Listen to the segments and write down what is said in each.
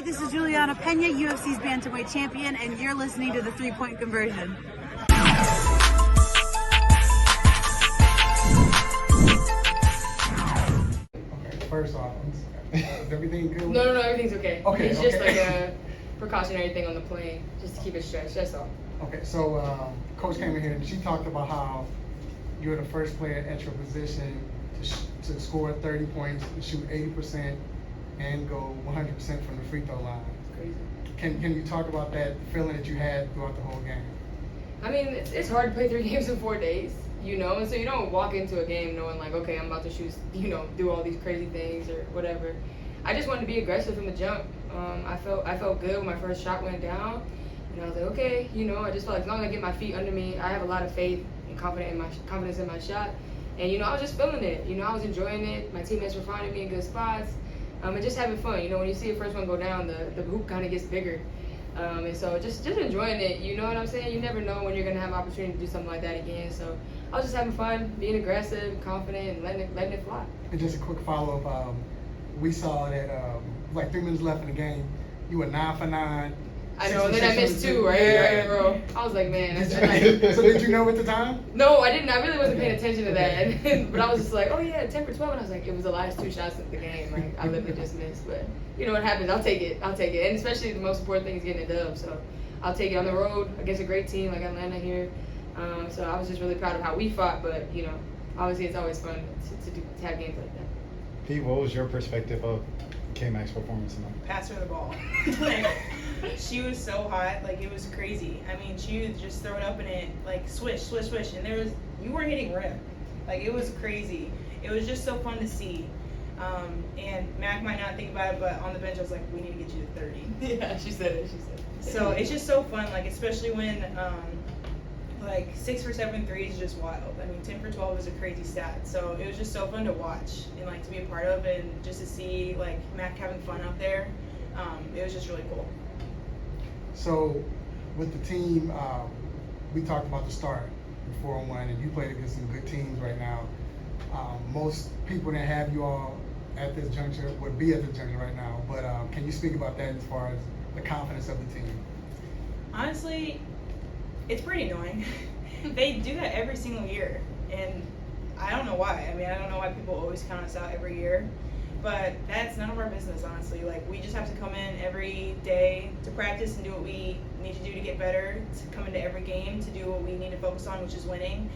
Hi, this is Juliana Pena, UFC's bantamweight champion, and you're listening to the 3-Point Conversion. Okay, first off, is everything good? No, everything's okay. Okay, It's okay. just like a precautionary thing on the plane, just to keep it stretched, that's all. Okay, so Coach came in here and she talked about how you're the first player at your position to score 30 points, to shoot 80%, and go 100% from the free throw line. It's crazy. Can you talk about that feeling that you had throughout the whole game? I mean, it's hard to play 3 games in 4 days, you know, and so you don't walk into a game knowing like, okay, I'm about to shoot, you know, do all these crazy things or whatever. I just wanted to be aggressive from the jump. I felt good when my first shot went down, and I was like, okay, you know, I just felt like as long as I get my feet under me, I have a lot of faith and confidence in my shot, and you know, I was just feeling it. You know, I was enjoying it. My teammates were finding me in good spots, and just having fun. You know, when you see the first one go down, the hoop kind of gets bigger. And so just enjoying it, you know what I'm saying? You never know when you're going to have an opportunity to do something like that again. So I was just having fun, being aggressive, confident, and letting it fly. And just a quick follow-up, we saw that like 3 minutes left in the game, you were 9 for 9. I know, and then I missed 2, right? Yeah. Right, bro. I was like, man. So did you know at the time? No, I didn't. I really wasn't paying attention to that. But I was just like, oh yeah, 10 for 12. And I was like, it was the last 2 shots of the game. Like, I literally just missed. But you know what happens. I'll take it. And especially the most important thing is getting a dub. So I'll take it on the road against a great team like Atlanta here. So I was just really proud of how we fought. But, you know, obviously it's always fun to have games like that. Pete, what was your perspective of K-Mac's performance tonight? Pass her the ball. Like, she was so hot, like it was crazy. I mean, she would just throw it up and it like swish, swish, swish, and you weren't hitting rim. Like it was crazy. It was just so fun to see. And Mac might not think about it, but on the bench I was like, we need to get you to 30. Yeah, she said it. So it's just so fun, like especially when like 6 for 7 threes is just wild. I mean, 10 for 12 is a crazy stat. So it was just so fun to watch and like to be a part of, and just to see like Mac having fun out there. It was just really cool. So with the team, we talked about the start, 4-1, and you played against some good teams right now. Most people that have you all at this juncture would be at this juncture right now, but can you speak about that as far as the confidence of the team? Honestly, it's pretty annoying. They do that every single year, and I don't know why. I mean, I don't know why people always count us out every year, but that's none of our business, honestly. Like, we just have to come in every day to practice and do what we need to do to get better, to come into every game to do what we need to focus on, which is winning,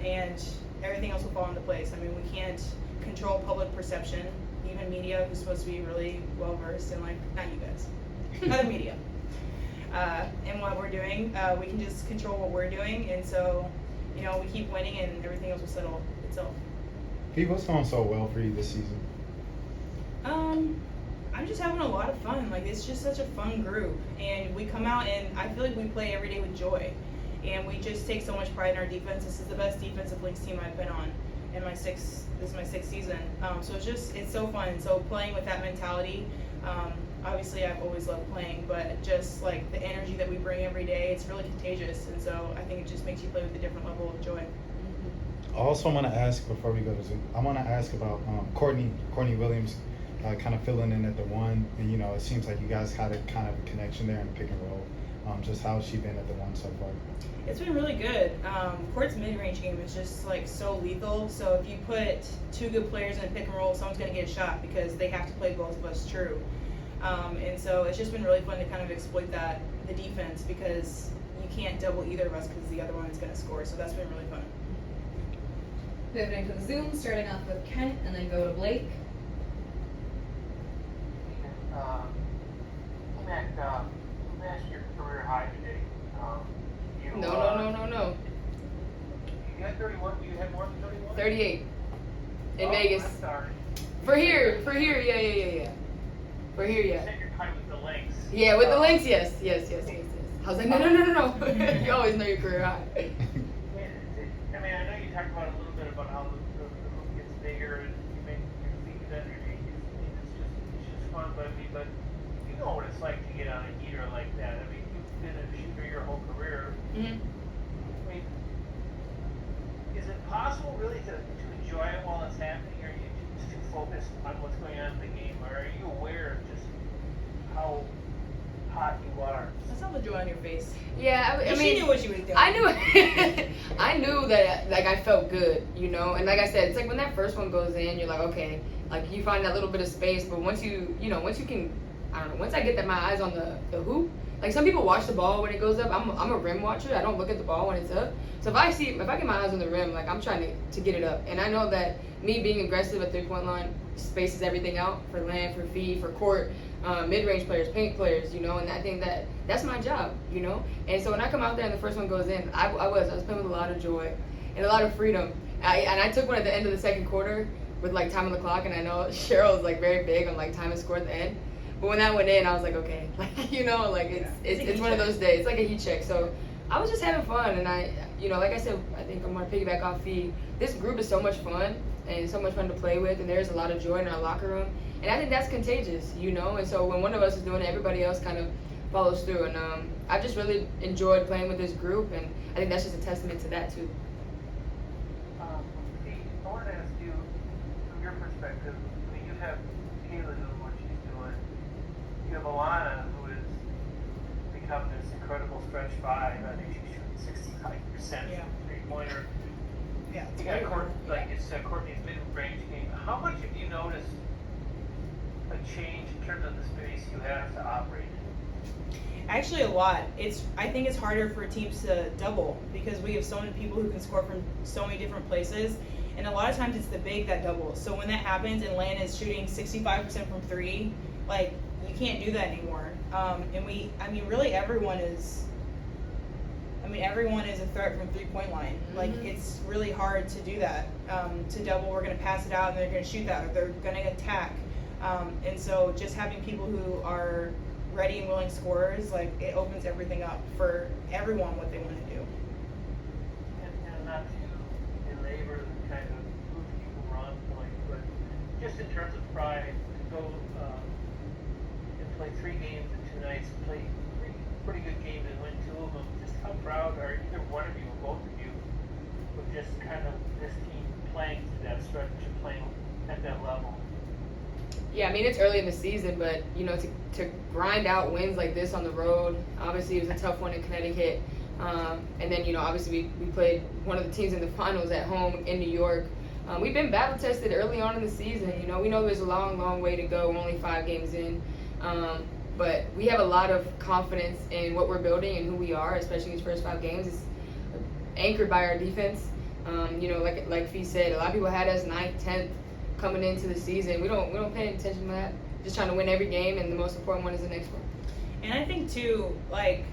and everything else will fall into place. I mean, we can't control public perception, even media, who's supposed to be really well-versed in, like, not you guys, other media. And what we're doing, we can just control what we're doing, and so, you know, we keep winning and everything else will settle itself. Pete, what's going so well for you this season? I'm just having a lot of fun. Like, it's just such a fun group, and we come out and I feel like we play every day with joy, and we just take so much pride in our defense. This is the best defensive Lynx team I've been on in this is my 6th season. So it's so fun. So playing with that mentality, obviously I've always loved playing, but just like the energy that we bring every day, it's really contagious, and so I think it just makes you play with a different level of joy. I also want to ask, before we go to Zoom, I want to ask about Courtney Williams kind of filling in at the 1, and you know, it seems like you guys had a kind of connection there in the pick and roll. Just how has she been at the 1 so far? It's been really good. Court's mid-range game is just like so lethal. So if you put 2 good players in a pick and roll, someone's going to get a shot because they have to play both of us true. And so it's just been really fun to kind of exploit the defense, because you can't double either of us because the other one is going to score. So that's been really fun. Pivoting to the Zoom, starting off with Kent and then go to Blake. Mac, you matched your career high today. No. You had 31. You had more than 31. 38 in Vegas. I'm sorry. For here, yeah. For here, You yeah. said you're tight with the Lynx. Yeah, with the Lynx, yes. I was like, no. You always know your career high. I mean, I know you talked about a little bit about how the hoop gets bigger and you make your feet underneath. It's just fun, but you know what it's like to get on a heater like that. I mean, you've been a shooter your whole career. Mm-hmm. I mean, is it possible really to enjoy it while it's happening, or are you just too focused on what's going on in the game, or are you aware of just how how hot you are. I saw the joy on your face. Yeah, I She mean, knew what she was doing. I knew I knew that like I felt good, you know. And like I said, it's like when that first one goes in, you're like, okay, like you find that little bit of space. But once you can, I don't know, once I get that my eyes on the hoop. Like some people watch the ball when it goes up. I'm a rim watcher. I don't look at the ball when it's up. So if I get my eyes on the rim, like I'm trying to get it up. And I know that me being aggressive at 3-point line spaces everything out for land, for feed, for court, mid-range players, paint players, you know. And I think that's my job, you know. And so when I come out there and the first one goes in, I was playing with a lot of joy and a lot of freedom. I took one at the end of the second quarter with like time on the clock, and I know Cheryl is like very big on like time and score at the end. But when that went in, I was like, okay, like, you know, like it's one of those days. It's like a heat check. So I was just having fun, and like I said, I think I'm gonna piggyback off Fee. This group is so much fun and so much fun to play with, and there's a lot of joy in our locker room, and I think that's contagious, you know. And so when one of us is doing it, everybody else kind of follows through. And I've just really enjoyed playing with this group, and I think that's just a testament to that too. Pete, I wanted to ask you, from your perspective, I mean, you have Kayla doing what she's doing. You have Alana, who has become this incredible stretch five. I think she's shooting 65% three-pointer. Yeah. You got Courtney's mid-range game. How much have you noticed a change in terms of the space you have to operate in? Actually, a lot. I think it's harder for teams to double because we have so many people who can score from so many different places, and a lot of times it's the big that doubles. So when that happens and Lan is shooting 65% from three, like you can't do that anymore. Really everyone is a threat from 3-point line. Mm-hmm. Like it's really hard to do that. To double, we're going to pass it out and they're going to shoot that, or they're going to attack. And so just having people who are ready and willing scorers, like it opens everything up for everyone what they want to do. And not to belabor the kind of move people run point, but just in terms of pride, to go and play 3 games in 2 nights, play 3 pretty good games and win 2 of them. Just how proud are either one of you or both of you of just kind of this team playing through that stretch and playing at that level? Yeah, I mean, it's early in the season, but, you know, to grind out wins like this on the road, obviously it was a tough one in Connecticut. And then, you know, obviously we played one of the teams in the finals at home in New York. We've been battle tested early on in the season. You know, we know there's a long, long way to go. We're only 5 games in. But we have a lot of confidence in what we're building and who we are, especially these first 5 games. It's anchored by our defense. You know, like Fee said, a lot of people had us 9th, 10th coming into the season. We don't pay attention to that. Just trying to win every game, and the most important one is the next one. And I think too, like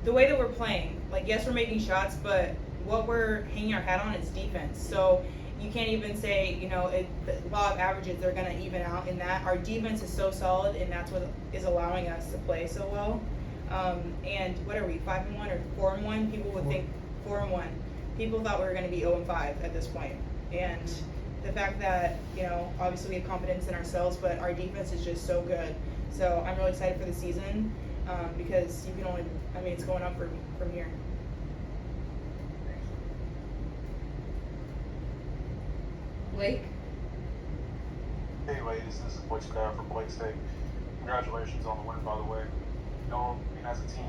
the way that we're playing, like yes, we're making shots, but what we're hanging our hat on is defense. So you can't even say, you know, the law of averages, they're going to even out in that. Our defense is so solid, and that's what is allowing us to play so well. And what are we, 5-1 or 4-1? People would think 4-1. People thought we were going to be 0-5 at this point. And the fact that, you know, obviously we have confidence in ourselves, but our defense is just so good. So I'm really excited for the season because you can only, I mean, it's going up from here. Blake? Hey ladies, this is Blake Scott from Blake's State. Congratulations on the win, by the way. You know, I mean, as a team,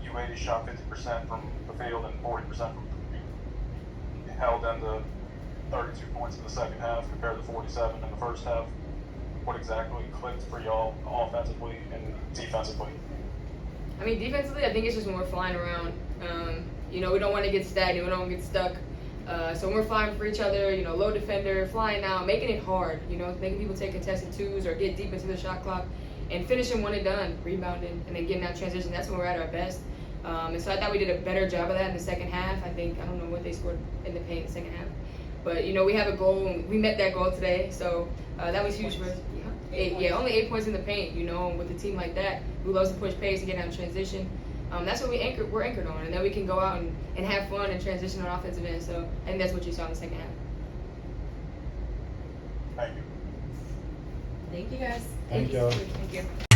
you ladies shot 50% from the field and 40% from three. You held them to 32 points in the second half compared to 47 in the first half. What exactly clicked for y'all offensively and defensively? I mean, defensively, I think it's just when we're flying around. You know, we don't want to get stagnant. We don't want to get stuck. So when we're flying for each other, you know, low defender, flying out, making it hard, you know, making people take contested 2s or get deep into the shot clock and finishing when it's done, rebounding, and then getting that transition. That's when we're at our best. And so I thought we did a better job of that in the second half. I don't know what they scored in the paint in the second half. But, you know, we have a goal, and we met that goal today. So that was huge for us. Only 8 points in the paint, you know, with a team like that who loves to push pace and get out in transition. That's what we're anchored on, and then we can go out and have fun and transition on offensive end. So I think that's what you saw in the second half. Thank you. Thank you guys. Thank y'all. Thank you.